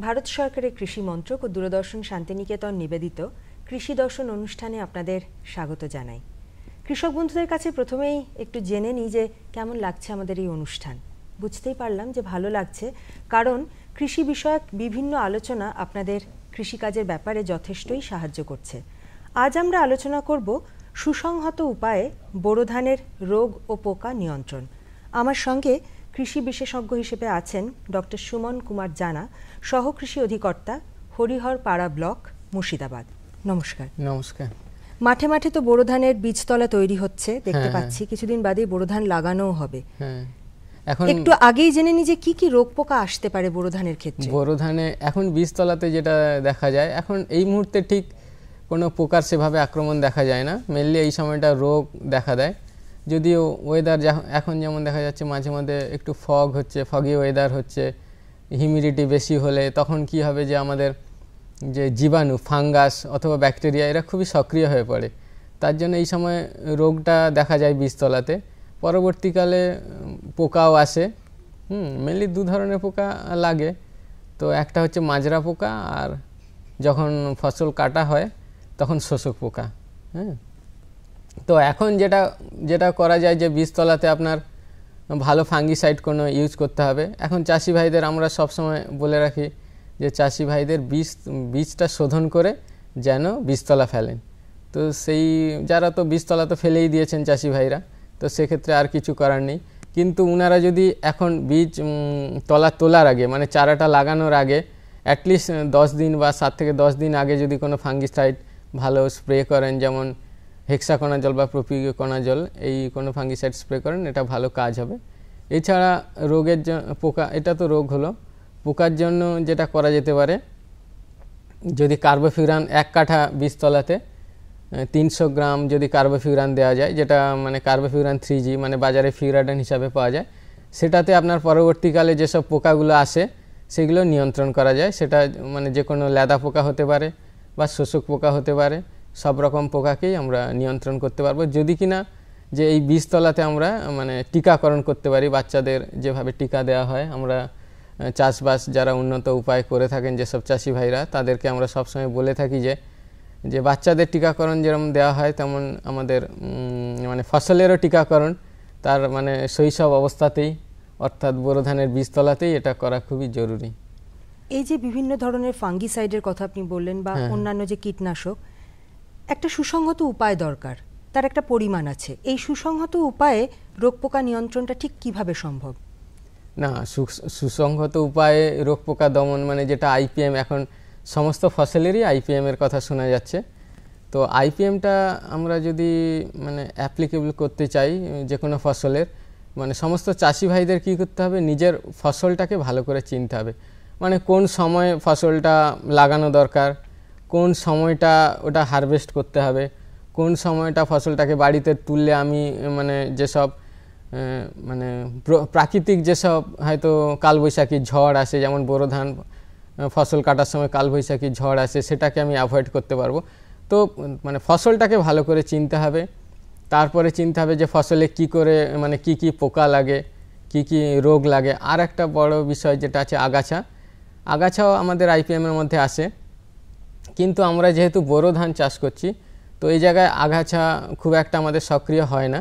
ভারত সরকারের কৃষি মন্ত্রক ও দূরদর্শন শান্তিনিকেতন নিবেদিত কৃষি দর্শন অনুষ্ঠানে আপনাদের স্বাগত জানাই। কৃষক বন্ধুদের কাছে প্রথমেই একটু জেনে নিই যে কেমন লাগছে আমাদের এই অনুষ্ঠান। বুঝতেই পারলাম যে ভালো লাগছে, কারণ কৃষি বিষয়ক বিভিন্ন আলোচনা আপনাদের কৃষিকাজের ব্যাপারে যথেষ্টই সাহায্য করছে। আজ আমরা আলোচনা করব সুসংহত উপায়ে বোরো ধানের রোগ ও পোকা নিয়ন্ত্রণ। আমার সঙ্গে কৃষি বিশেষজ্ঞ হিসেবে আছেন ডক্টর সুমন কুমার জানা, সহ কৃষি অধিকর্তা, হরিহরপাড়া ব্লক, মুর্শিদাবাদ। নমস্কার। নমস্কার। মাঠে মাঠে তো বোরো ধানের বীজতলা তৈরি হচ্ছে, দেখতে পাচ্ছি। কিছুদিন বাদেই বোরো ধান লাগানোও হবে। এখন একটু আগেই জেনে নিই যে কি কি রোগ পোকা আসতে পারে বোরো ধানের ক্ষেত্রে। বোরো ধানে এখন বীজতলাতে যেটা দেখা যায়, এখন এই মুহূর্তে ঠিক কোনো পোকার সেভাবে আক্রমণ দেখা যায় না। মেনলি এই সময়টা রোগ দেখা দেয়, যদিও ওয়েদার এখন যেমন দেখা যাচ্ছে মাঝে মাঝে একটু ফগি ওয়েদার হচ্ছে, হিউমিডিটি বেশি হলে তখন কি হবে যে আমাদের যে জীবাণু, ফাঙ্গাস অথবা ব্যাকটেরিয়া, এরা খুবই সক্রিয় হয়ে পড়ে। তার জন্য এই সময় রোগটা দেখা যায় বীজতলাতে। পরবর্তীকালে পোকাও আসে। মেনলি দু ধরনের পোকা লাগে। তো একটা হচ্ছে মাজরা পোকা, আর যখন ফসল কাটা হয় তখন শোষক পোকা। তো এখন যেটা করা যায় যে বীজতলাতে আপনার ভালো ফাঙ্গিসাইড কোনো ইউজ করতে হবে। এখন চাষি ভাইদের আমরা সবসময় বলে রাখি যে চাষি ভাইদের বীজটা শোধন করে যেন বীজতলা ফেলেন। তো যারা তো বীজতলা তো ফেলেই দিয়েছেন চাষি ভাইরা, তো সেক্ষেত্রে আর কিছু করার নেই। কিন্তু ওনারা যদি এখন বীজ তোলার আগে, মানে চারাটা লাগানোর আগে অ্যাটলিস্ট 10 দিন বা 7 থেকে 10 দিন আগে যদি কোনো ফাঙ্গিসাইড ভালো স্প্রে করেন, যেমন হেক্সাকোনাজল বা প্রোপিকোনাজল, এই কোনো ফাঙ্গিসাইড স্প্রে করেন, এটা ভালো কাজ হবে। এছাড়া রোগের পোকা, এটা তো রোগ হলো। পোকার জন্য যেটা করা যেতে পারে, যদি কার্বোফিউরান 1 কাঠা বীজতলাতে 300 গ্রাম যদি কার্বোফিউরান দেওয়া যায়, যেটা মানে কার্বোফিউরান 3G, মানে বাজারে ফিউরাডান হিসাবে পাওয়া যায়, সেটাতে আপনার পরবর্তীকালে যেসব পোকাগুলো আসে সেগুলো নিয়ন্ত্রণ করা যায়। সেটা মানে যে কোনো লেদা পোকা হতে পারে বা শোষক পোকা হতে পারে, সব রকম পোকাকেই আমরা নিয়ন্ত্রণ করতে পারবো, যদি কিনা যে এই বীজতলাতে আমরা মানে টিকাকরণ করতে পারি। বাচ্চাদের যেভাবে টিকা দেওয়া হয়, আমরা চাষবাস যারা উন্নত উপায় করে থাকেন যেসব চাষি ভাইরা, তাদেরকে আমরা সবসময় বলে থাকি যে বাচ্চাদের টিকাকরণ যেরকম দেওয়া হয়, তেমন আমাদের মানে ফসলেরও টিকাকরণ তার মানে শৈশব অবস্থাতেই, অর্থাৎ বোরো ধানের বীজতলাতেই এটা করা খুবই জরুরি। এই যে বিভিন্ন ধরনের ফাঙ্গিসাইডের কথা আপনি বললেন বা অন্যান্য যে কীটনাশক, একটা সুসংহত উপায় দরকার, তার একটা পরিমাণ আছে। এই সুসংহত উপায়ে রোগ পোকা নিয়ন্ত্রণটা ঠিক কিভাবে সম্ভব? না, সুসংহত উপায়ে রোগ পোকা দমন মানে যেটা IPM, এখন সমস্ত ফসলেরই IPM এর কথা শোনা যাচ্ছে। তো IPMটা আমরা যদি মানে অ্যাপ্লিকেবল করতে চাই যে কোনো ফসলের, মানে সমস্ত চাষি ভাইদের কী করতে হবে, নিজের ফসলটাকে ভালো করে চিনতে হবে। মানে কোন সময় ফসলটা লাগানো দরকার, কোন সময়টা ওটা হারভেস্ট করতে হবে, কোন সময়টা ফসলটাকে বাড়িতে তুললে আমি মানে যেসব মানে প্রাকৃতিক যেসব হয়তো কালবৈশাখী ঝড় আসে, যেমন বোরো ধান ফসল কাটার সময় কালবৈশাখী ঝড় আসে, সেটাকে আমি অ্যাভয়েড করতে পারবো। তো মানে ফসলটাকে ভালো করে চিনতে হবে। তারপরে চিনতে হবে যে ফসলে কি করে মানে কি কি পোকা লাগে, কি কি রোগ লাগে। আর একটা বড় বিষয় যেটা আছে আগাছাও আমাদের IPM এর মধ্যে আসে, কিন্তু আমরা যেহেতু বোরো ধান চাষ করছি, তো এই জায়গায় আগাছা খুব একটা আমাদের সক্রিয় হয় না।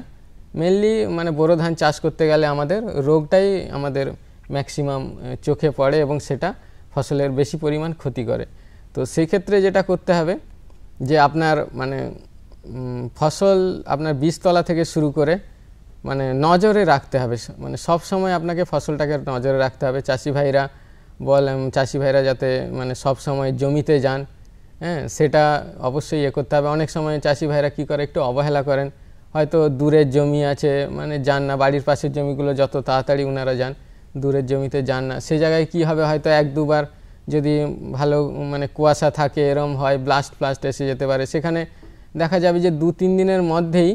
মেনলি মানে বোরো ধান চাষ করতে গেলে আমাদের রোগটাই আমাদের ম্যাক্সিমাম চোখে পড়ে এবং সেটা ফসলের বেশি পরিমাণ ক্ষতি করে। তো সেই ক্ষেত্রে যেটা করতে হবে যে আপনার মানে ফসল আপনার বীজতলা থেকে শুরু করে মানে নজরে রাখতে হবে, মানে সব সময় আপনাকে ফসলটাকে নজরে রাখতে হবে। চাষি ভাইরা যাতে মানে সব সময় জমিতে যান, সেটা অবশ্যই করতে হবে। অনেক সময় চাষি ভাইরা কী করে, একটু অবহেলা করেন, হয়তো দূরের জমি আছে মানে যান না, বাড়ির পাশের জমিগুলো যত তাড়াতাড়ি ওনারা যান, দূরের জমিতে যান না। সে জায়গায় কি হবে, হয়তো 1-2 বার যদি ভালো মানে কুয়াশা থাকে, এরম হয়, ব্লাস্ট এসে যেতে পারে, সেখানে দেখা যাবে যে 2-3 দিনের মধ্যেই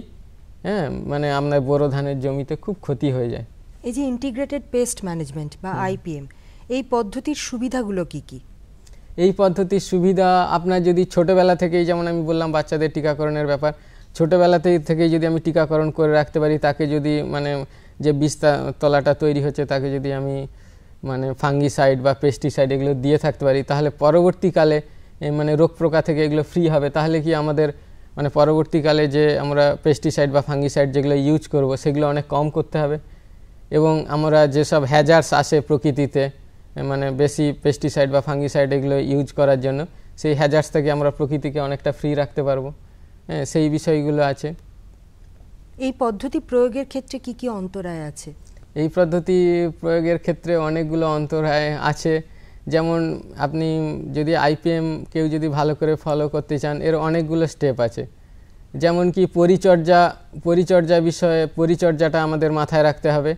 মানে আপনার বোরো ধানের জমিতে খুব ক্ষতি হয়ে যায়। এই যে ইন্টিগ্রেটেড পেস্ট ম্যানেজমেন্ট বা IPM, এই পদ্ধতির সুবিধাগুলো কি কি? এই পদ্ধতির সুবিধা আপনার যদি ছোটোবেলা থেকেই, যেমন আমি বললাম বাচ্চাদের টিকাকরণের ব্যাপার, ছোটোবেলা থেকেই যদি আমি টিকাকরণ করে রাখতে পারি, তাকে যদি মানে যে বীজতলাটা তৈরি হচ্ছে তাকে যদি আমি মানে ফাঙ্গিসাইড বা পেস্টিসাইড এগুলো দিয়ে থাকতে পারি, তাহলে পরবর্তীকালে মানে রোগ পোকা থেকে এগুলো ফ্রি হবে। তাহলে কি আমাদের মানে পরবর্তীকালে যে আমরা পেস্টিসাইড বা ফাঙ্গিসাইড যেগুলো ইউজ করব সেগুলো অনেক কম করতে হবে, এবং আমরা যেসব হ্যাজার্স আসে প্রকৃতিতে মানে বেশি পেস্টিসাইড বা ফাঙ্গিসাইড এগুলো ইউজ করার জন্য, সেই হ্যাজার্স থেকে আমরা প্রকৃতিকে অনেকটা ফ্রি রাখতে পারবো। হ্যাঁ, সেই বিষয়গুলো আছে। এই পদ্ধতি প্রয়োগের ক্ষেত্রে কি কি অন্তরায় আছে? এই পদ্ধতি প্রয়োগের ক্ষেত্রে অনেকগুলো অন্তরায় আছে। যেমন আপনি যদি আইপিএম কেউ যদি ভালো করে ফলো করতে চান, এর অনেকগুলো স্টেপ আছে। যেমন কি পরিচর্যা বিষয়ে পরিচর্যাটা আমাদের মাথায় রাখতে হবে,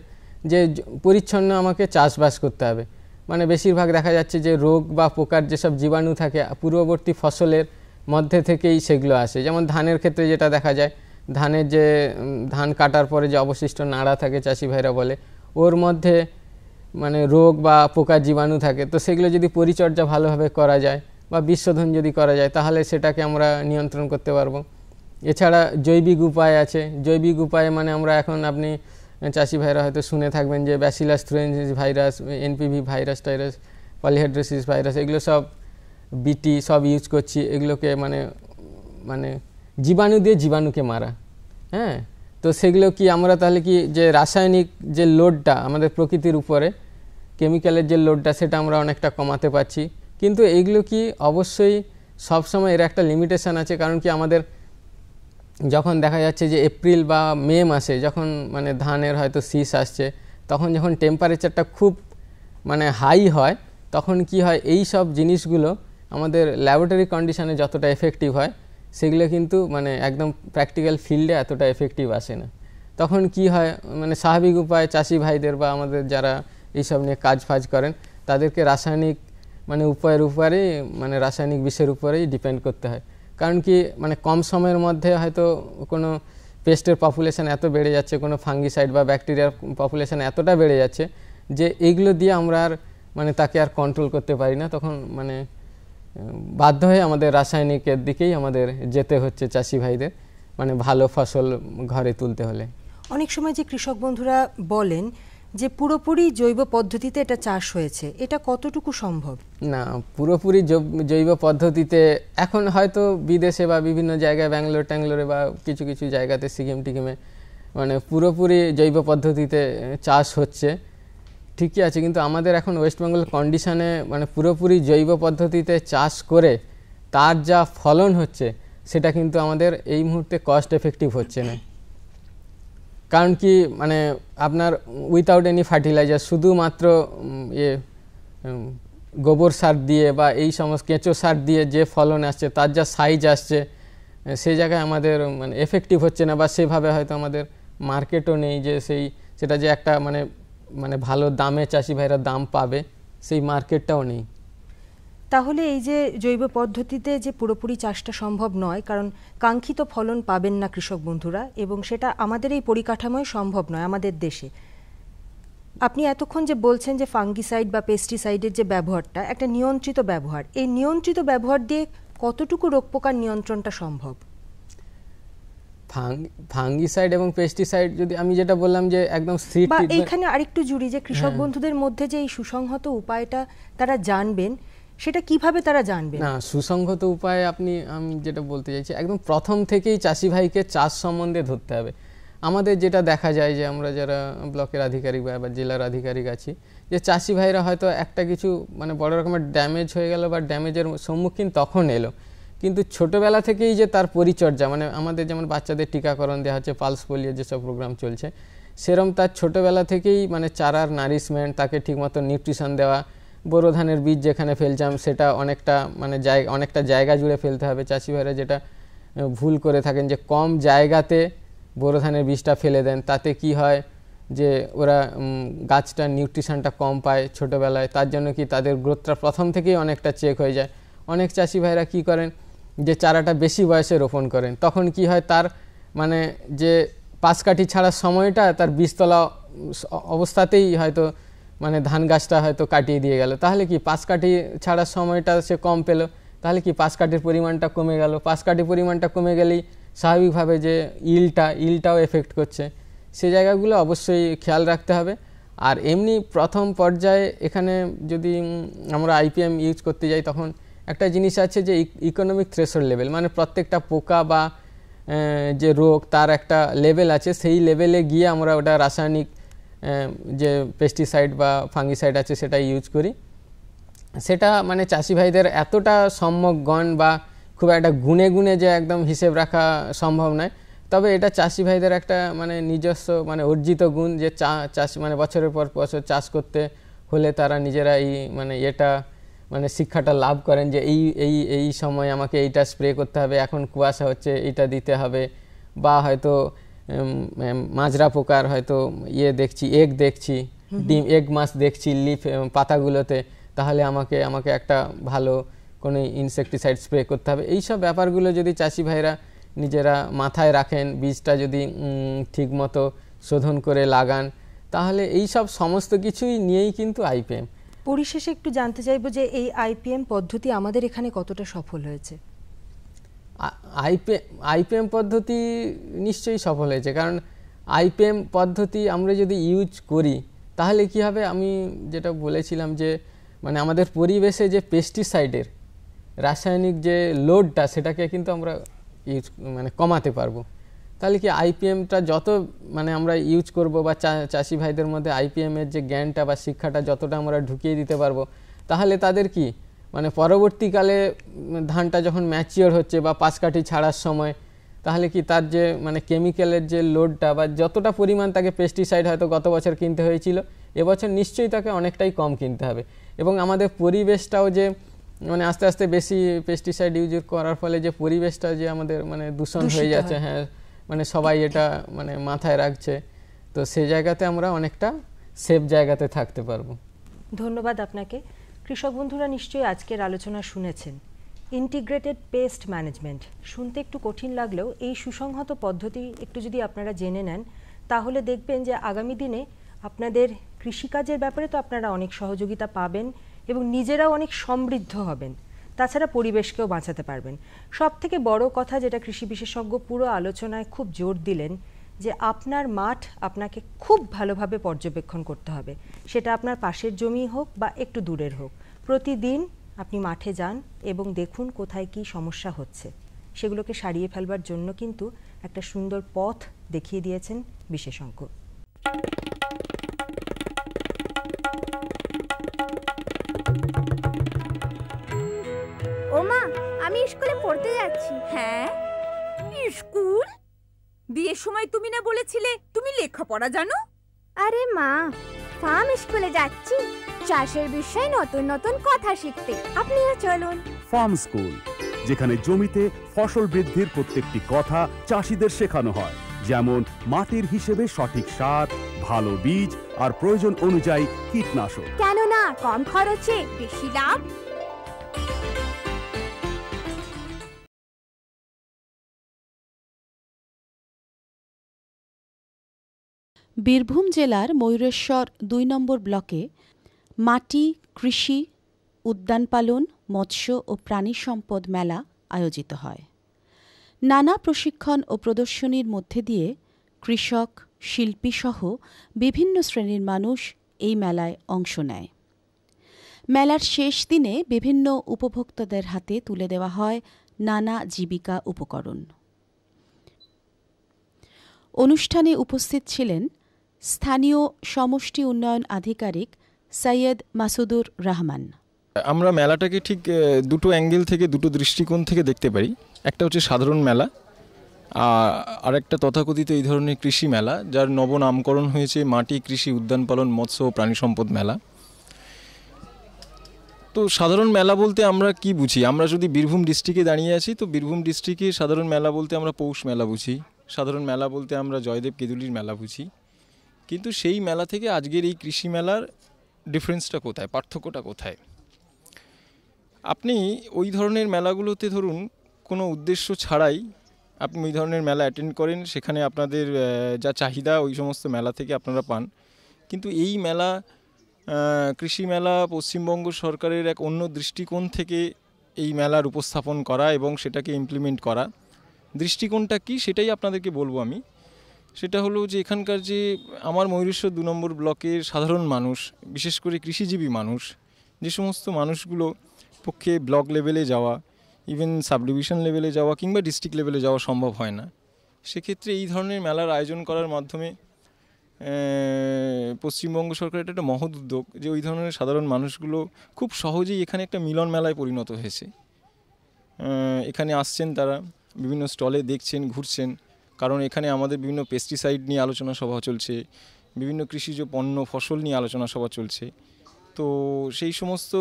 যে পরিচ্ছন্ন আমাকে চাষবাস করতে হবে। মানে বেশিরভাগ দেখা যাচ্ছে যে রোগ বা পোকার যেসব জীবাণু থাকে পূর্ববর্তী ফসলের মধ্যে থেকেই সেগুলো আসে। যেমন ধানের ক্ষেত্রে যেটা দেখা যায়, ধানের যে ধান কাটার পরে যে অবশিষ্ট নাড়া থাকে চাষি ভাইরা বলে, ওর মধ্যে মানে রোগ বা পোকার জীবাণু থাকে। তো সেগুলো যদি পরিচর্যা ভালোভাবে করা যায় বা বিশোধন যদি করা যায়, তাহলে সেটাকে আমরা নিয়ন্ত্রণ করতে পারবো। এছাড়া জৈবিক উপায় আছে। জৈবিক উপায়ে মানে আমরা এখন আপনি চাষি ভাইরা হয়তো শুনে থাকবেন যে bacillus thuringiensis virus, NPV virus টাইরাস, পলিহেড্রোসিস ভাইরাস, এগুলো সব বিটি সব ইউজ করছি। এগুলোকে মানে মানে জীবাণু দিয়ে জীবাণুকে মারা। হ্যাঁ, তো সেগুলো কি আমরা তাহলে কি যে রাসায়নিক যে লোডটা আমাদের প্রকৃতির উপরে কেমিক্যালের যে লোডটা সেটা আমরা অনেকটা কমাতে পারছি। কিন্তু এইগুলো কি অবশ্যই সবসময় এর একটা লিমিটেশন আছে। কারণ কি আমাদের যখন দেখা যাচ্ছে যে এপ্রিল বা মে মাসে যখন মানে ধানের হয়তো শীষ আসছে, তখন যখন টেম্পারেচারটা খুব মানে হাই হয়, তখন কি হয় এই সব জিনিসগুলো আমাদের ল্যাবরেটরি কন্ডিশনে যতটা এফেক্টিভ হয় সেগুলো কিন্তু মানে একদম প্র্যাকটিক্যাল ফিল্ডে এতটা এফেক্টিভ আসে না। তখন কি হয় মানে স্বাভাবিক উপায় চাষি ভাইদের বা আমাদের যারা এইসব নিয়ে কাজ ফাজ করেন তাদেরকে রাসায়নিক মানে উপায়ের উপরে মানে রাসায়নিক বিষের উপরেই ডিপেন্ড করতে হয়। কারণ কি মানে কম সময়ের মধ্যে হয়তো কোনো পেস্টের পপুলেশন এত বেড়ে যাচ্ছে, কোনো ফাঙ্গিসাইড বা ব্যাকটেরিয়ার পপুলেশন এতটা বেড়ে যাচ্ছে যে এইগুলো দিয়ে আমরা আর মানে তাকে আর কন্ট্রোল করতে পারি না। তখন মানে বাধ্য হয়ে আমাদের রাসায়নিকের দিকেই আমাদের যেতে হচ্ছে চাষি ভাইদের, মানে ভালো ফসল ঘরে তুলতে হলে। অনেক সময় যে কৃষক বন্ধুরা বলেন যে পুরোপুরি জৈব পদ্ধতিতে এটা চাষ হয়েছে, এটা কতটুকু সম্ভব? না, পুরোপুরি জৈব পদ্ধতিতে এখন হয়তো বিদেশে বা বিভিন্ন জায়গায় ব্যাঙ্গালোরে বা কিছু কিছু জায়গাতে সিকিম টিকিমে মানে পুরোপুরি জৈব পদ্ধতিতে চাষ হচ্ছে, ঠিকই আছে। কিন্তু আমাদের এখন ওয়েস্ট বেঙ্গল কন্ডিশনে মানে পুরোপুরি জৈব পদ্ধতিতে চাষ করে তার যা ফলন হচ্ছে সেটা কিন্তু আমাদের এই মুহূর্তে কস্ট এফেক্টিভ হচ্ছে না। কারণ কি মানে আপনার উইথাউট এনি ফার্টিলাইজার শুধুমাত্র গোবর সার দিয়ে বা এই সমস্ত কেঁচো সার দিয়ে যে ফলন আসছে, তার যা সাইজ আসছে, সেই জায়গায় আমাদের মানে এফেক্টিভ হচ্ছে না, বা সেভাবে হয়তো আমাদের মার্কেটও নেই যে সেটা যে একটা মানে মানে ভালো দামে চাষি ভাইরা দাম পাবে, সেই মার্কেটটাও নেই। তাহলে এই যে জৈব পদ্ধতিতে যে পুরোপুরি চাষটা সম্ভব নয়, কারণ কাঙ্ক্ষিত ফলন পাবেন না কৃষক বন্ধুরা, এবং সেটা আমাদের এই পরিকাঠামোয় সম্ভব নয় আমাদের দেশে। আপনি এতক্ষণ যে বলছেন যে ফাঙ্গিসাইড বা পেস্টিসাইডের যে ব্যবহারটা একটা নিয়ন্ত্রিত ব্যবহার, এই নিয়ন্ত্রিত ব্যবহার দিয়ে কতটুকু রোগ পোকার নিয়ন্ত্রণটা সম্ভব? ফাঙ্গিসাইড এবং পেস্টিসাইড যদি আমি যেটা বললাম যে একদম স্ট্রিট, বা এইখানে আরেকটু জুড়ি যে কৃষক বন্ধুদের মধ্যে যে এই সুসংহত উপায়টা তারা জানবেন, সেটা কিভাবে তারা জানবেন? না, সুসংহত উপায় আমি যেটা বলতে চাইছি একদম প্রথম থেকেই চাষি ভাইকে চাষ সম্বন্ধে ধরতে হবে। আমাদের যেটা দেখা যায় যে আমরা যারা ব্লকের আধিকারিক বা জেলার আধিকারিক আছি, যে চাষি ভাইরা হয়তো একটা কিছু মানে বড় রকমের ড্যামেজ হয়ে গেল বা ড্যামেজের সম্মুখীন তখন এলো, কিন্তু ছোটোবেলা থেকেই যে তার পরিচর্যা মানে আমাদের যেমন বাচ্চাদের টিকাকরণ দেওয়া হচ্ছে, পালস পোলিও যেসব প্রোগ্রাম চলছে, সেরকম তার ছোটোবেলা থেকেই মানে চারার নারিশমেন্ট, তাকে ঠিকমতো নিউট্রিশন দেওয়া, বোরো ধানের বীজ যেখানে ফেলছিলাম সেটা অনেকটা জায়গা জুড়ে ফেলতে হবে। চাষি ভাইরা যেটা ভুল করে থাকেন যে কম জায়গাতে বোরো ধানের বীজটা ফেলে দেন, তাতে কি হয় যে ওরা গাছটার নিউট্রিশনটা কম পায় ছোটোবেলায়, তার জন্য কি তাদের গ্রোথটা প্রথম থেকেই অনেকটা চেক হয়ে যায়। অনেক চাষি ভাইরা কী করেন যে চারাটা বেশি বয়সে রোপণ করেন, তখন কি হয় তার মানে যে পাশকাঠি ছাড়ার সময়টা তার বীজতলা অবস্থাতেই হয়তো মানে ধান গাছটা হয়তো কাটিয়ে দিয়ে গেল, তাহলে কি পাশকাঠি ছাড়ার সময়টা সে কম পেল, তাহলে কি পাশকাঠির পরিমাণটা কমে গেল। পাশকাঠির পরিমাণটা কমে গেলেই স্বাভাবিকভাবে যে ইলটাও এফেক্ট করছে, সে জায়গাগুলো অবশ্যই খেয়াল রাখতে হবে। আর এমনি প্রথম পর্যায়ে এখানে যদি আমরা আইপিএম ইউজ করতে যাই তখন একটা জিনিস আছে যে ইকোনমিক থ্রেশহোল্ড লেভেল, মানে প্রত্যেকটা পোকা বা যে রোগ তার একটা লেভেল আছে, সেই লেভেলে গিয়ে আমরা ওটা রাসায়নিক যে পেস্টিসাইড বা ফাঙ্গিসাইড আছে সেটা ইউজ করি। সেটা মানে চাষি ভাইদের এতটা সম্যকগণ বা খুব একটা গুনে গুনে যে একদম হিসেব রাখা সম্ভব নয়, তবে এটা চাষি ভাইদের একটা মানে নিজস্ব মানে অর্জিত গুণ যে চাষ মানে বছরের পর বছর চাষ করতে হলে তারা নিজেরা এই মানে এটা মানে শিক্ষাটা লাভ করেন যে এই এই এই সময় আমাকে এইটা স্প্রে করতে হবে, এখন কুয়াশা হচ্ছে এইটা দিতে হবে, বা হয়তো মাজরা পোকার হয়তো দেখছি এগ দেখছি ডিম এগ মাছ দেখছি লিফ পাতাগুলোতে, তাহলে আমাকে একটা ভালো কোনো ইনসেকটিসাইড স্প্রে করতে হবে। এইসব ব্যাপারগুলো যদি চাষি ভাইরা নিজেরা মাথায় রাখেন, বীজটা যদি ঠিকমতো শোধন করে লাগান, তাহলে এই সব সমস্ত কিছুই নিয়েই কিন্তু আইপিএম। পরিশেষে একটু জানতে চাইবো যে এই আইপিএম পদ্ধতি আমাদের এখানে কতটা সফল হয়েছে? আইপিএম পদ্ধতি নিশ্চয়ই সফল হয়েছে, কারণ আইপিএম পদ্ধতি আমরা যদি ইউজ করি তাহলে কি হবে, আমি যেটা বলেছিলাম যে মানে আমাদের পরিবেশে যে পেস্টিসাইডের রাসায়নিক যে লোডটা সেটাকে কিন্তু আমরা ইউজ মানে কমাতে পারবো। তাহলে কি আইপিএমটা যত মানে আমরা ইউজ করব বা চাষি ভাইদের মধ্যে আইপিএমের যে জ্ঞানটা বা শিক্ষাটা যতটা আমরা ঢুকিয়ে দিতে পারবো, তাহলে তাদের কি মানে পরবর্তীকালে ধানটা যখন ম্যাচিওর হচ্ছে বা পাশকাঠি ছাড়ার সময়, তাহলে কি তার যে মানে কেমিক্যালের যে লোডটা বা যতটা পরিমাণ তাকে পেস্টিসাইড হয়তো গত বছর কিনতে হয়েছিল, এবছর নিশ্চয়ই তাকে অনেকটাই কম কিনতে হবে। এবং আমাদের পরিবেশটাও যে মানে আস্তে আস্তে বেশি পেস্টিসাইড ইউজ করার ফলে যে পরিবেশটা যে আমাদের মানে দূষণ হয়ে যাচ্ছে, হ্যাঁ মানে সবাই এটা মানে মাথায় রাখছে, তো সেই জায়গাতে আমরা অনেকটা সেফ জায়গাতে থাকতে পারবো। ধন্যবাদ আপনাকে। কৃষক বন্ধুরা নিশ্চয়ই আজকের আলোচনা শুনেছেন। ইন্টিগ্রেটেড পেস্ট ম্যানেজমেন্ট শুনতে একটু কঠিন লাগলেও এই সুসংহত পদ্ধতি একটু যদি আপনারা জেনে নেন, তাহলে দেখবেন যে আগামী দিনে আপনাদের কৃষিকাজের ব্যাপারে তো আপনারা অনেক সহযোগিতা পাবেন এবং নিজেরাও অনেক সমৃদ্ধ হবেন, তাছাড়া পরিবেশকেও বাঁচাতে পারবেন। সব থেকে বড় কথা যেটা কৃষি বিশেষজ্ঞ পুরো আলোচনায় খুব জোর দিলেন, যে আপনার মাঠ আপনাকে খুব ভালোভাবে পর্যবেক্ষণ করতে হবে, সেটা আপনার পাশের জমি হোক বা একটু দূরের হোক। প্রতিদিন আপনি মাঠে যান এবং দেখুন কোথায় কি সমস্যা হচ্ছে, সেগুলোকে সারিয়ে ফেলবার জন্য কিন্তু একটা সুন্দর পথ দেখিয়ে দিয়েছেন বিশেষজ্ঞ। ওমা, আমি স্কুলে পড়তে যাচ্ছি। হ্যাঁ, স্কুল? বিয়ের সময় তুমি না বলেছিলে তুমি লেখাপড়া জানো? আরে মা, ফার্ম স্কুলে যাচ্ছি চাষের বিষয়ে নতুন নতুন কথা শিখতে। আপনিও চলুন। ফার্ম স্কুল, যেখানে জমিতে ফসল বৃদ্ধির প্রত্যেকটি কথা চাষিদের শেখানো হয়, যেমন মাটির হিসেবে সঠিক সার, ভালো বীজ আর প্রয়োজন অনুযায়ী কীটনাশক। কেননা কম খরচে বেশি লাভ। বীরভূম জেলার ময়ূরেশ্বর ২ নম্বর ব্লকে মাটি, কৃষি, উদ্যান পালন, মৎস্য ও প্রাণী সম্পদ মেলা আয়োজিত হয়। নানা প্রশিক্ষণ ও প্রদর্শনীর মধ্যে দিয়ে কৃষক, শিল্পীসহ বিভিন্ন শ্রেণীর মানুষ এই মেলায় অংশ নেয়। মেলার শেষ দিনে বিভিন্ন উপভোক্তাদের হাতে তুলে দেওয়া হয় নানা জীবিকা উপকরণ। অনুষ্ঠানে উপস্থিত ছিলেন স্থানীয় সমষ্টি উন্নয়ন আধিকারিক সৈয়দ মাসুদুর রহমান। আমরা মেলাটাকে ঠিক দুটো অ্যাঙ্গেল থেকে, দুটো দৃষ্টিকোণ থেকে দেখতে পারি। একটা হচ্ছে সাধারণ মেলা, আর একটা তথাকথিত এই ধরনের কৃষি মেলা, যার নবনামকরণ হয়েছে মাটি, কৃষি, উদ্যান পালন, মৎস্য ও প্রাণী সম্পদ মেলা। তো সাধারণ মেলা বলতে আমরা কি বুঝি? আমরা যদি বীরভূম ডিস্ট্রিক্টে দাঁড়িয়ে আছি, তো বীরভূম ডিস্ট্রিক্টে সাধারণ মেলা বলতে আমরা পৌষ মেলা বুঝি, সাধারণ মেলা বলতে আমরা জয়দেব কেঁদুলির মেলা বুঝি। কিন্তু সেই মেলা থেকে আজকের এই কৃষি মেলার ডিফারেন্সটা কোথায়, পার্থক্যটা কোথায়? আপনি ওই ধরনের মেলাগুলোতে ধরুন কোনো উদ্দেশ্য ছাড়াই আপনি ওই ধরনের মেলা অ্যাটেন্ড করেন, সেখানে আপনাদের যা চাহিদা ওই সমস্ত মেলা থেকে আপনারা পান। কিন্তু এই মেলা, কৃষি মেলা, পশ্চিমবঙ্গ সরকারের এক অন্য দৃষ্টিকোণ থেকে এই মেলার উপস্থাপন করা এবং সেটাকে ইমপ্লিমেন্ট করা। দৃষ্টিকোণটা কি সেটাই আপনাদেরকে বলবো আমি। সেটা হলো যে এখানকার যে আমার ময়ূরেশ্বর 2 নম্বর ব্লকের সাধারণ মানুষ, বিশেষ করে কৃষিজীবী মানুষ, যে সমস্ত মানুষগুলো পক্ষে ব্লক লেভেলে যাওয়া, ইভেন সাব ডিভিশন লেভেলে যাওয়া কিংবা ডিস্ট্রিক্ট লেভেলে যাওয়া সম্ভব হয় না, সেক্ষেত্রে এই ধরনের মেলার আয়োজন করার মাধ্যমে পশ্চিমবঙ্গ সরকারের একটা মহৎ উদ্যোগ যে ওই ধরনের সাধারণ মানুষগুলো খুব সহজেই এখানে একটা মিলন মেলায় পরিণত হয়েছে। এখানে আসছেন, তারা বিভিন্ন স্টলে দেখছেন, ঘুরছেন, কারণ এখানে আমাদের বিভিন্ন পেস্টিসাইড নিয়ে আলোচনা সভা চলছে, বিভিন্ন কৃষিজ পণ্য ফসল নিয়ে আলোচনা সভা চলছে। তো সেই সমস্ত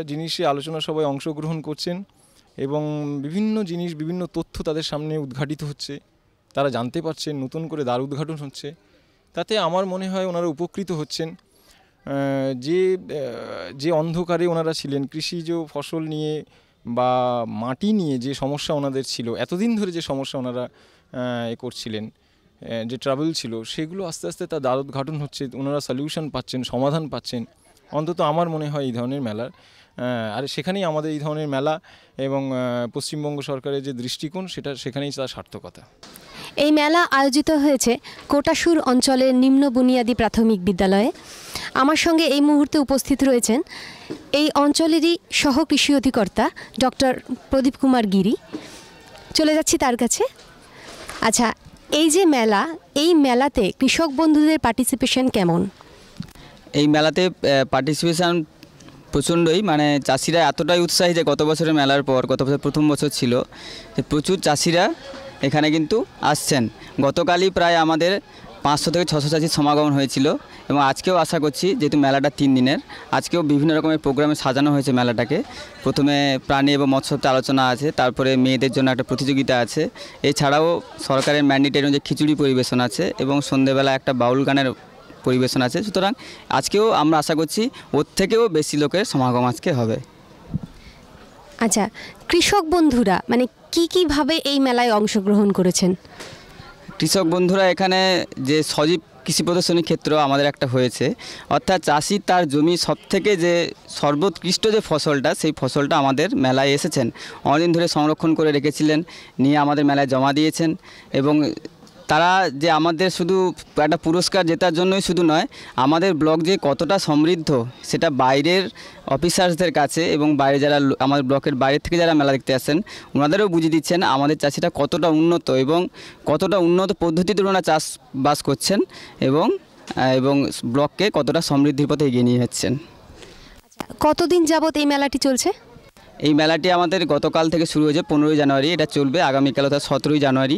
জিনিসে আলোচনা সভায় অংশগ্রহণ করছেন এবং বিভিন্ন জিনিস, বিভিন্ন তথ্য তাদের সামনে উদ্ঘাটিত হচ্ছে, তারা জানতে পারছেন, নতুন করে দ্বার উদ্ঘাটন হচ্ছে। তাতে আমার মনে হয় ওনারা উপকৃত হচ্ছেন। যে অন্ধকারে ওনারা ছিলেন কৃষিজ ফসল নিয়ে বা মাটি নিয়ে, যে সমস্যা ওনাদের ছিল এতদিন ধরে, যে সমস্যা ওনারা করছিলেন, যে ট্রাবল ছিল, সেগুলো আস্তে আস্তে তার দ্বার উদ্ঘাটন হচ্ছে, ওনারা সলিউশন পাচ্ছেন, সমাধান পাচ্ছেন। অন্তত আমার মনে হয় এই ধরনের মেলার, আর সেখানেই আমাদের এই ধরনের মেলা এবং পশ্চিমবঙ্গ সরকারের যে দৃষ্টিকোণ, সেখানেই তার সার্থকতা। এই মেলা আয়োজিত হয়েছে কোটাসুর অঞ্চলের নিম্ন বুনিয়াদী প্রাথমিক বিদ্যালয়ে। আমার সঙ্গে এই মুহূর্তে উপস্থিত রয়েছেন এই অঞ্চলেরই সহ কৃষি অধিকর্তা ডক্টর প্রদীপ কুমার গিরি। চলে যাচ্ছি তার কাছে। আচ্ছা, এই যে মেলা, এই মেলাতে কৃষক বন্ধুদের পার্টিসিপেশন কেমন? এই মেলাতে পার্টিসিপেশন প্রচণ্ডই, মানে চাষিরা এতটাই উৎসাহী যে গত বছরের মেলার পর, গত বছর প্রথম বছর ছিল, যে প্রচুর চাষিরা এখানে কিন্তু আসছেন। গতকালই প্রায় আমাদের 500 থেকে 600 চাষির সমাগম হয়েছিল এবং আজকেও আশা করছি, যেহেতু মেলাটা 3 দিনের, আজকেও বিভিন্ন রকমের প্রোগ্রামে সাজানো হয়েছে মেলাটাকে। প্রথমে প্রাণী এবং মৎস্যত্ব আলোচনা আছে, তারপরে মেয়েদের জন্য একটা প্রতিযোগিতা আছে, এছাড়াও সরকারের ম্যান্ডেটের যে খিচুড়ি পরিবেশন আছে এবং সন্ধ্যেবেলা একটা বাউল গানের পরিবেশন আছে। সুতরাং আজকেও আমরা আশা করছি ওর থেকেও বেশি লোকের সমাগম আজকে হবে। আচ্ছা, কৃষক বন্ধুরা মানে কীভাবে এই মেলায় অংশগ্রহণ করেছেন? কৃষক বন্ধুরা এখানে যে সজীব কৃষি প্রদর্শনী ক্ষেত্র আমাদের একটা হয়েছে, অর্থাৎ চাষি তার জমি সবথেকে যে সর্বোৎকৃষ্ট যে ফসলটা, সেই ফসলটা আমাদের মেলায় এসেছেন, অনেকদিন ধরে সংরক্ষণ করে রেখেছিলেন, নিয়ে আমাদের মেলায় জমা দিয়েছেন। এবং তারা যে আমাদের শুধু একটা পুরস্কার জেতার জন্যই শুধু নয়, আমাদের ব্লক যে কতটা সমৃদ্ধ সেটা বাইরের অফিসার্সদের কাছে এবং বাইরে যারা আমাদের ব্লকের বাইরে থেকে যারা মেলা দেখতে আসেন, ওনাদেরও বুঝিয়ে দিচ্ছেন আমাদের চাষিরা কতটা উন্নত এবং কতটা উন্নত পদ্ধতিতে ওনারা চাষবাস করছেন এবং ব্লককে কতটা সমৃদ্ধির পথে এগিয়ে নিয়ে যাচ্ছেন। কতদিন যাবত এই মেলাটি চলছে? এই মেলাটি আমাদের গতকাল থেকে শুরু হয়েছে, 15ই জানুয়ারি, এটা চলবে আগামীকাল অর্থাৎ 17ই জানুয়ারি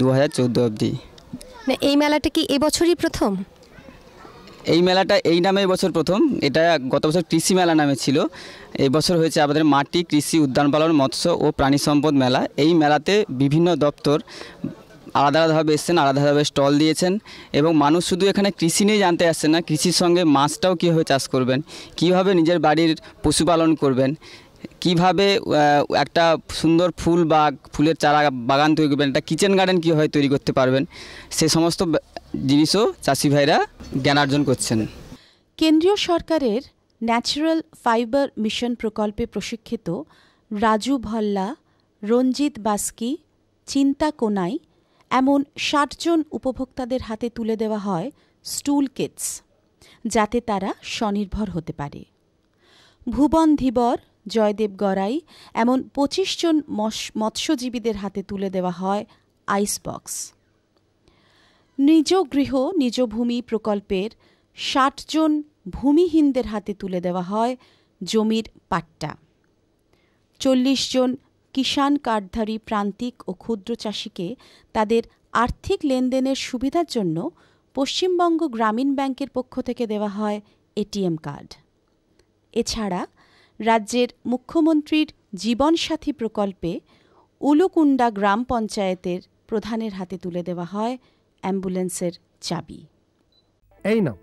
2014 অবধি। এই মেলাটা কি এবছরই প্রথম? এই মেলাটা এই নামে এবছর প্রথম। এটা গত বছর কৃষি মেলা নামে ছিল, এবছর হয়েছে আমাদের মাটি, কৃষি, উদ্যান পালন, মৎস্য ও প্রাণী সম্পদ মেলা। এই মেলাতে বিভিন্ন দপ্তর আলাদা আলাদাভাবে এসছেন, আলাদাভাবে স্টল দিয়েছেন এবং মানুষ শুধু এখানে কৃষি নিয়ে জানতে আসছেন না, কৃষির সঙ্গে মাছটাও কীভাবে চাষ করবেন, কীভাবে নিজের বাড়ির পশুপালন করবেন, কিভাবে একটা সুন্দর ফুল বা ফুলের চারা বাগান তৈরি করবেন, একটা কিচেন গার্ডেন কীভাবে তৈরি করতে পারবেন, সে সমস্ত জিনিসও চাষি ভাইরা জ্ঞানার্জন করছেন। কেন্দ্রীয় সরকারের ন্যাচারাল ফাইবার মিশন প্রকল্পে প্রশিক্ষিত রাজু ভল্লা, রঞ্জিত বাস্কি, চিন্তা কোনাই এমন 60 জন উপভোক্তাদের হাতে তুলে দেওয়া হয় স্টুল কিটস, যাতে তারা স্বনির্ভর হতে পারে। ভুবন ধীবর, জয়দেব গড়াই এমন 25 জন মৎস্যজীবীদের হাতে তুলে দেওয়া হয় আইস বক্স। নিজ গৃহ নিজ ভূমি প্রকল্পের 60 জন ভূমিহীনদের হাতে তুলে দেওয়া হয় জমির পাট্টা। 40 জন কিষাণ কার্ডধারী প্রান্তিক ও ক্ষুদ্র চাষিকে তাদের আর্থিক লেনদেনের সুবিধার জন্য পশ্চিমবঙ্গ গ্রামীণ ব্যাংকের পক্ষ থেকে দেওয়া হয় এটিএম কার্ড। এছাড়া রাজ্যের মুখ্যমন্ত্রীর জীবনসাথী প্রকল্পে উলুকুন্ডা গ্রাম পঞ্চায়েতের প্রধানের হাতে তুলে দেওয়া হয় অ্যাম্বুলেন্সের চাবি। এই নাও,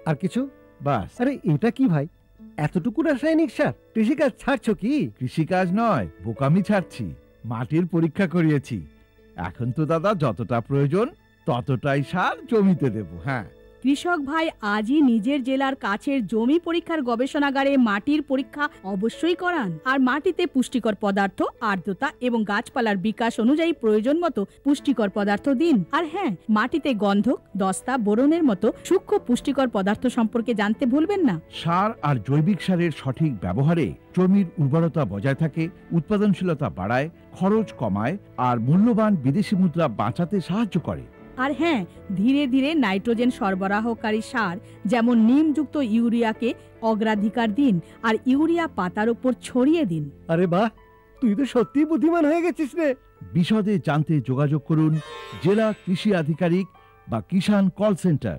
আর কিছু? বাস। আরে এটা কি ভাই, এতটুকু রাসায়নিক সার? কৃষিকাজ ছাড়ছো কি? কৃষিকাজ নয়, বোকামি ছাড়ছি। মাটির পরীক্ষা করিয়েছি, এখন তো দাদা যতটা প্রয়োজন ততটাই সার জমিতে দেব। হ্যাঁ, কৃষক ভাই আজই নিজের জেলার কাছের জমি পরীক্ষার গবেষণাগারে মাটির পরীক্ষা অবশ্যই করান আর মাটিতে পুষ্টিকর পদার্থ, আর্দ্রতা এবং গাছপালার বিকাশ অনুযায়ী প্রয়োজন মতো পুষ্টিকর পদার্থ দিন। আর হ্যাঁ, মাটিতে গন্ধক, দস্তা, বোরনের মতো সূক্ষ্ম পুষ্টিকর পদার্থ সম্পর্কে জানতে ভুলবেন না। সার আর জৈবিক সারের সঠিক ব্যবহারে জমির উর্বরতা বজায় থাকে, উৎপাদনশীলতা বাড়ায়, খরচ কমায় আর মূল্যবান বিদেশি মুদ্রা বাঁচাতে সাহায্য করে। আর হ্যাঁ, ধীরে ধীরে নাইট্রোজেন সরবরাহকারী সার যেমন নিমযুক্ত ইউরিয়াকে অগ্রাধিকার দিন আর ইউরিয়া পাতার উপর ছড়িয়ে দিন। আরে বাহ, তুই তো সত্যি বুদ্ধিমান হয়ে গেছিস রে। বিশদে জানতে যোগাযোগ করুন জেলা কৃষি আধিকারিক বা কিষাণ কল সেন্টার।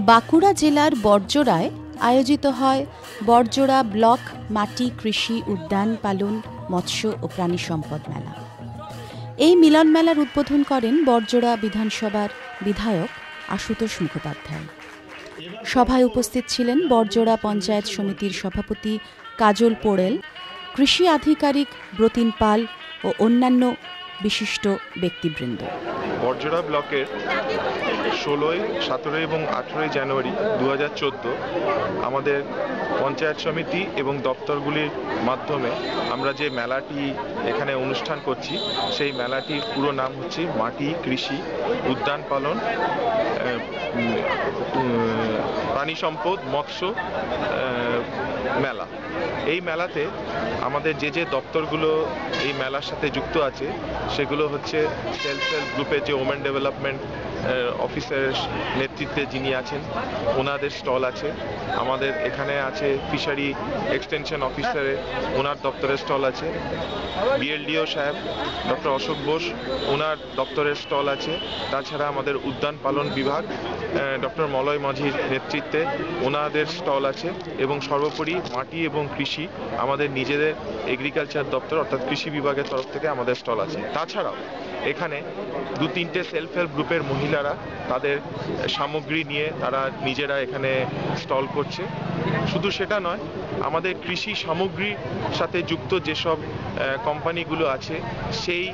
বাঁকুড়া জেলার বড়জোড়ায় আয়োজিত হয় বড়জোড়া ব্লক মাটি কৃষি উদ্যান পালন মৎস্য ও প্রাণী সম্পদ মেলা। এই মিলন মেলার উদ্বোধন করেন বড়জোড়া বিধানসভার বিধায়ক আশুতোষ মুখোপাধ্যায়। সভায় উপস্থিত ছিলেন বড়জোড়া পঞ্চায়েত সমিতির সভাপতি কাজল পোড়েল, কৃষি আধিকারিক ব্রতিন পাল ও অন্যান্য বিশিষ্ট ব্যক্তিবৃন্দ। বড়জোড়া ব্লকের 16, 17 এবং 18 জানুয়ারি 2014 আমাদের পঞ্চায়েত সমিতি এবং দপ্তরগুলির মাধ্যমে আমরা যে মেলাটি এখানে অনুষ্ঠান করছি, সেই মেলাটির পুরো নাম হচ্ছে মাটি কৃষি উদ্যান পালন প্রাণী সম্পদ মৎস্য মেলা। এই মেলাতে আমাদের যে দপ্তরগুলো এই মেলার সাথে যুক্ত আছে সেগুলো হচ্ছে সেলফ হেল্প গ্রুপের যে ওমেন ডেভেলপমেন্ট অফিসারের নেতৃত্বে যিনি আছেন ওনাদের স্টল আছে। আমাদের এখানে আছে ফিশারি এক্সটেনশন অফিসারের ওনার দপ্তরের স্টল আছে। বিএলডিও সাহেব ডক্টর অশোক বোস ওনার দপ্তরের স্টল আছে। তাছাড়া আমাদের উদ্যান পালন বিভাগ ডক্টর মলয় মাঝির নেতৃত্বে ওনাদের স্টল আছে। এবং সর্বোপরি মাটি এবং কৃষি আমাদের নিজেদের এগ্রিকালচার দপ্তর অর্থাৎ কৃষি বিভাগের তরফ থেকে আমাদের স্টল আছে। তাছাড়াও এখানে 2-3টে সেলফ হেল্প গ্রুপের মহিলারা তাদের সামগ্রী নিয়ে তারা নিজেরা এখানে স্টল করছে। শুধু সেটা নয়, আমাদের কৃষি সামগ্রীর সাথে যুক্ত যেসব কোম্পানিগুলো আছে সেই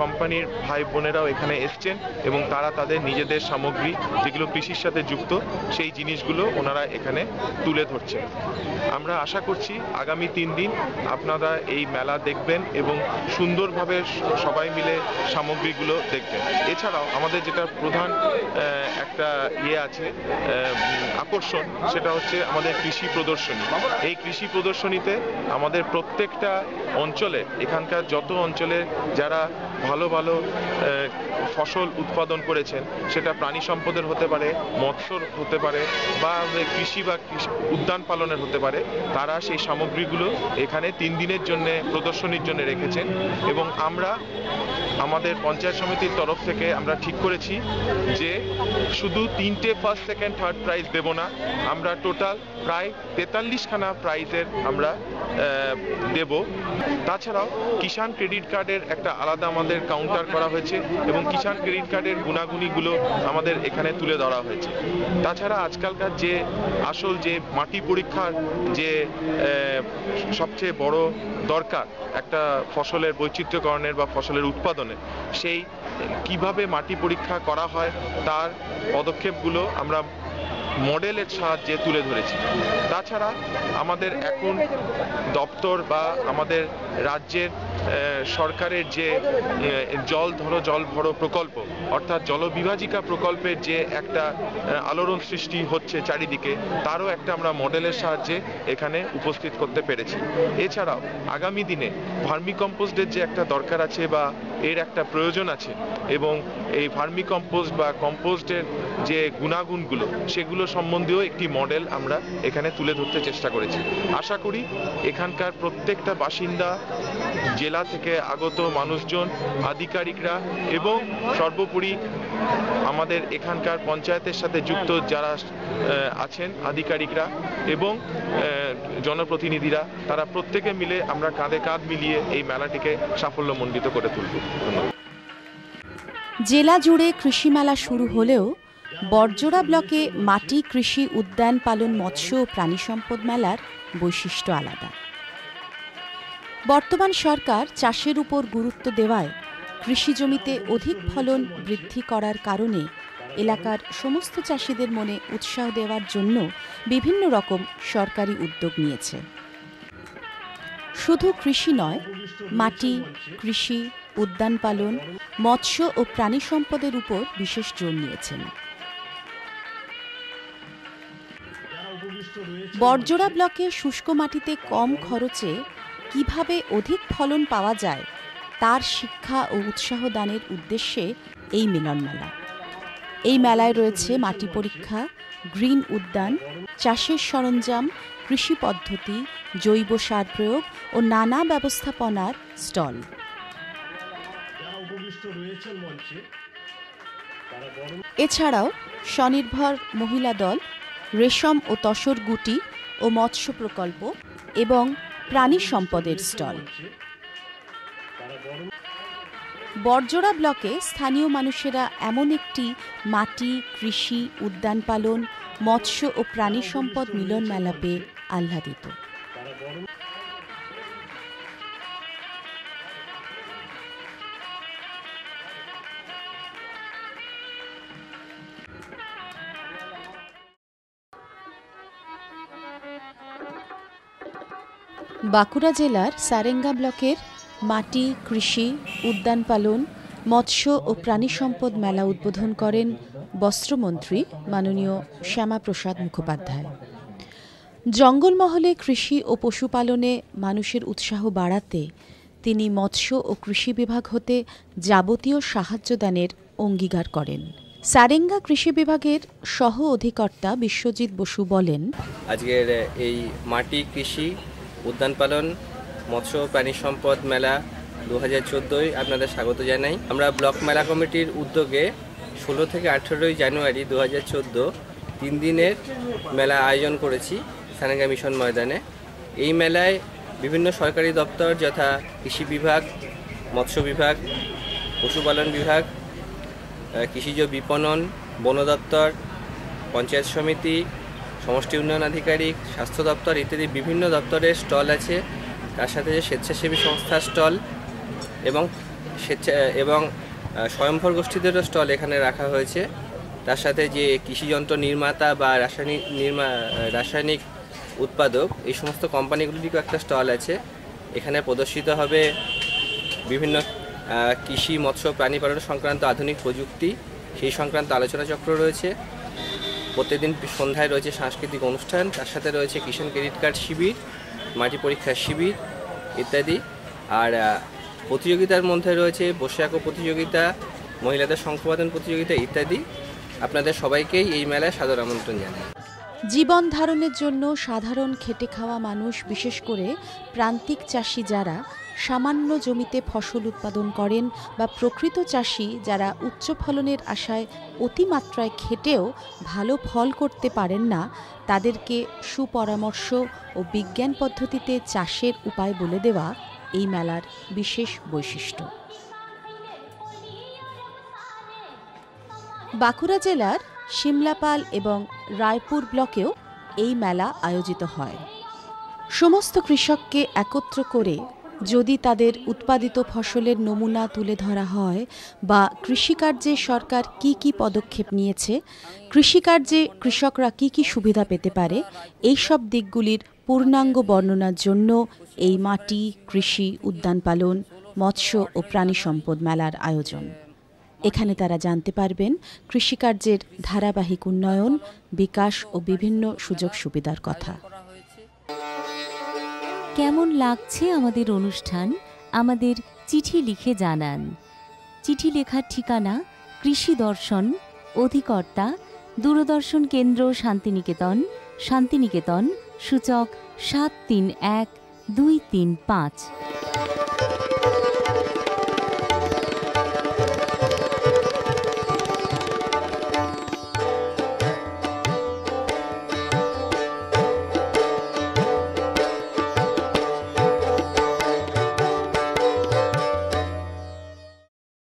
কোম্পানির ভাই বোনেরাও এখানে এসছেন এবং তারা তাদের নিজেদের সামগ্রী যেগুলো কৃষির সাথে যুক্ত সেই জিনিসগুলো ওনারা এখানে তুলে ধরছেন। আমরা আশা করছি আগামী 3 দিন আপনারা এই মেলা দেখবেন এবং সুন্দরভাবে সবাই মিলে সামগ্রীগুলো দেখবেন। এছাড়াও আমাদের যেটা প্রধান একটা আছে আকর্ষণ, সেটা হচ্ছে আমাদের কৃষি প্রদর্শনী। এই কৃষি প্রদর্শনীতে আমাদের প্রত্যেকটা অঞ্চলে এখানকার যত অঞ্চলে যারা ভালো ভালো ফসল উৎপাদন করেছেন, সেটা প্রাণী সম্পদের হতে পারে, মৎস্যর হতে পারে বা কৃষি বা উদ্যান পালনের হতে পারে, তারা সেই সামগ্রীগুলো এখানে 3 দিনের জন্য প্রদর্শনীর জন্য রেখেছেন। এবং আমরা আমাদের পঞ্চায়েত সমিতির তরফ থেকে আমরা ঠিক করেছি যে শুধু 3টে ফার্স্ট সেকেন্ড থার্ড প্রাইজ দেব না, আমরা টোটাল প্রায় 43খানা প্রাইজের আমরা দেব। তাছাড়াও কিষাণ ক্রেডিট কার্ডের একটা আলাদা আমাদের কাউন্টার করা হয়েছে এবং কিষাণ ক্রেডিট কার্ডের গুণাগুণিগুলো আমাদের এখানে তুলে ধরা হয়েছে। তাছাড়া আজকালকার যে আসল যে মাটি পরীক্ষার যে সবচেয়ে বড় দরকার একটা ফসলের বৈচিত্র্যকরণের বা ফসলের উৎপাদনের, সেই কিভাবে মাটি পরীক্ষা করা হয় তার পদক্ষেপগুলো আমরা মডেলের সাহায্যে তুলে ধরেছি। তাছাড়া আমাদের এখন দপ্তর বা আমাদের রাজ্যের সরকারের যে জল ধরো জল ভরো প্রকল্প অর্থাৎ জলবিভাজিকা প্রকল্পের যে একটা আলোড়ন সৃষ্টি হচ্ছে চারিদিকে, তারও একটা আমরা মডেলের সাহায্যে এখানে উপস্থিত করতে পেরেছি। এছাড়াও আগামী দিনে ভার্মি কম্পোস্টের যে একটা দরকার আছে বা এর একটা প্রয়োজন আছে এবং এই ভার্মি কম্পোস্ট বা কম্পোস্টের যে গুণাগুণগুলো সেগুলো সম্বন্ধেও একটি মডেল আমরা এখানে তুলে ধরতে চেষ্টা করেছি। আশা করি এখানকার প্রত্যেকটা বাসিন্দা, জেলা থেকে আগত মানুষজন, আধিকারিকরা এবং সর্বোপরি আমাদের এখানকার পঞ্চায়েতের সাথে যুক্ত যারা আছেন আধিকারিকরা এবং জনপ্রতিনিধিরা, তারা প্রত্যেকে মিলে আমরা কাঁধে কাঁধ মিলিয়ে এই মেলাটিকে সাফল্যমণ্ডিত করে তুলব। জেলা জুড়ে কৃষি মেলা শুরু হলেও বড়জোড়া ব্লকে মাটি কৃষি উদ্যান পালন মৎস্য ও প্রাণী সম্পদ মেলার বৈশিষ্ট্য আলাদা। বর্তমান সরকার চাষের উপর গুরুত্ব দেওয়ায় কৃষি জমিতে অধিক ফলন বৃদ্ধি করার কারণে এলাকার সমস্ত চাষিদের মনে উৎসাহ দেওয়ার জন্য বিভিন্ন রকম সরকারি উদ্যোগ নিয়েছে। শুধু কৃষি নয়, মাটি, কৃষি, উদ্যান পালন, মৎস্য ও প্রাণী সম্পদের উপর বিশেষ জোর নিয়েছেন। বড়জোড়া ব্লকে শুষ্ক মাটিতে কম খরচে কিভাবে অধিক ফলন পাওয়া যায় তার শিক্ষা ও উৎসাহ দানের উদ্দেশ্যে এই মিলনমেলা। এই মেলায় রয়েছে মাটি পরীক্ষা, গ্রিন উদ্যান, চাষের সরঞ্জাম, কৃষি পদ্ধতি, জৈব সার প্রয়োগ ও নানা ব্যবস্থাপনার স্টল। এছাড়াও স্বনির্ভর মহিলা দল, রেশম ও তসর গুটি ও মৎস্য প্রকল্প এবং প্রাণী সম্পদের স্টল। বড়জোড়া ব্লকে স্থানীয় মানুষেরা এমন একটি মাটি, কৃষি, উদ্যান পালন, মৎস্য ও প্রাণী সম্পদ মিলন মেলা পেয়ে আহ্লাদিত। বাঁকুড়া জেলার সারেঙ্গা ব্লকের মাটি, কৃষি, উদ্যান পালন, মৎস্য ও প্রাণী সম্পদ মেলা উদ্বোধন করেন বস্ত্রমন্ত্রী মাননীয় শ্যামাপ্রসাদ মুখোপাধ্যায়। জঙ্গলমহলে কৃষি ও পশুপালনে মানুষের উৎসাহ বাড়াতে তিনি মৎস্য ও কৃষি বিভাগ হতে যাবতীয় সাহায্য দানের অঙ্গীকার করেন। সারেঙ্গা কৃষি বিভাগের সহ অধিকর্তা বিশ্বজিৎ বসু বলেন, আজকের এই মাটি, কৃষি, উদ্যান পালন, মৎস্য প্রাণী সম্পদ মেলা 2014 আপনাদের স্বাগত জানাই। আমরা ব্লক মেলা কমিটির উদ্যোগে 16 থেকে 18 জানুয়ারি 2014 3 দিনের মেলা আয়োজন করেছি সারেঙ্গা মিশন ময়দানে। এই মেলায় বিভিন্ন সরকারি দপ্তর যথা কৃষি বিভাগ, মৎস্য বিভাগ, পশুপালন বিভাগ, কৃষিজ বিপণন, বন দপ্তর, পঞ্চায়েত সমিতি, সমষ্টি উন্নয়ন আধিকারিক, স্বাস্থ্য দপ্তর ইত্যাদি বিভিন্ন দপ্তরের স্টল আছে। তার সাথে যে স্বেচ্ছাসেবী সংস্থার স্টল এবং স্বয়ংভর গোষ্ঠীদেরও স্টল এখানে রাখা হয়েছে। তার সাথে যে কৃষিযন্ত্র নির্মাতা বা রাসায়নিক উৎপাদক এই সমস্ত কোম্পানিগুলিরও একটা স্টল আছে। এখানে প্রদর্শিত হবে বিভিন্ন কৃষি, মৎস্য, প্রাণী পালন সংক্রান্ত আধুনিক প্রযুক্তি, সেই সংক্রান্ত আলোচনা চক্র রয়েছে। প্রত্যেকদিন সন্ধ্যায় রয়েছে সাংস্কৃতিক অনুষ্ঠান, তার সাথে রয়েছে কিষাণ ক্রেডিট কার্ড শিবির, মাটি পরীক্ষার শিবির ইত্যাদি। আর প্রতিযোগিতার মধ্যে রয়েছে বসে আঁকো প্রতিযোগিতা, মহিলাদের শঙ্খবাদন প্রতিযোগিতা ইত্যাদি। আপনাদের সবাইকেই এই মেলায় সাদর আমন্ত্রণ জানাই। জীবন ধারণের জন্য সাধারণ খেটে খাওয়া মানুষ, বিশেষ করে প্রান্তিক চাষি যারা সামান্য জমিতে ফসল উৎপাদন করেন বা প্রকৃত চাষি যারা উচ্চ ফলনের আশায় অতিমাত্রায় খেটেও ভালো ফল করতে পারেন না, তাদেরকে সুপরামর্শ ও বিজ্ঞান পদ্ধতিতে চাষের উপায় বলে দেওয়া এই মেলার বিশেষ বৈশিষ্ট্য। বাঁকুড়া জেলার শিমলাপাল এবং রায়পুর ব্লকেও এই মেলা আয়োজিত হয়। সমস্ত কৃষককে একত্র করে যদি তাদের উৎপাদিত ফসলের নমুনা তুলে ধরা হয় বা কৃষিকার্যে সরকার কি কি পদক্ষেপ নিয়েছে, কৃষিকার্যে কৃষকরা কি কি সুবিধা পেতে পারে, এই সব দিকগুলির পূর্ণাঙ্গ বর্ণনার জন্য এই মাটি, কৃষি, উদ্যান পালন, মৎস্য ও প্রাণী সম্পদ মেলার আয়োজন। এখানে তারা জানতে পারবেন কৃষিকার্যের ধারাবাহিক উন্নয়ন, বিকাশ ও বিভিন্ন সুযোগ সুবিধার কথা। কেমন লাগছে আমাদের অনুষ্ঠান আমাদের চিঠি লিখে জানান। চিঠি লেখার ঠিকানা কৃষি দর্শন, অধিকর্তা দূরদর্শন কেন্দ্র, শান্তিনিকেতন, শান্তিনিকেতন, সূচক 731235।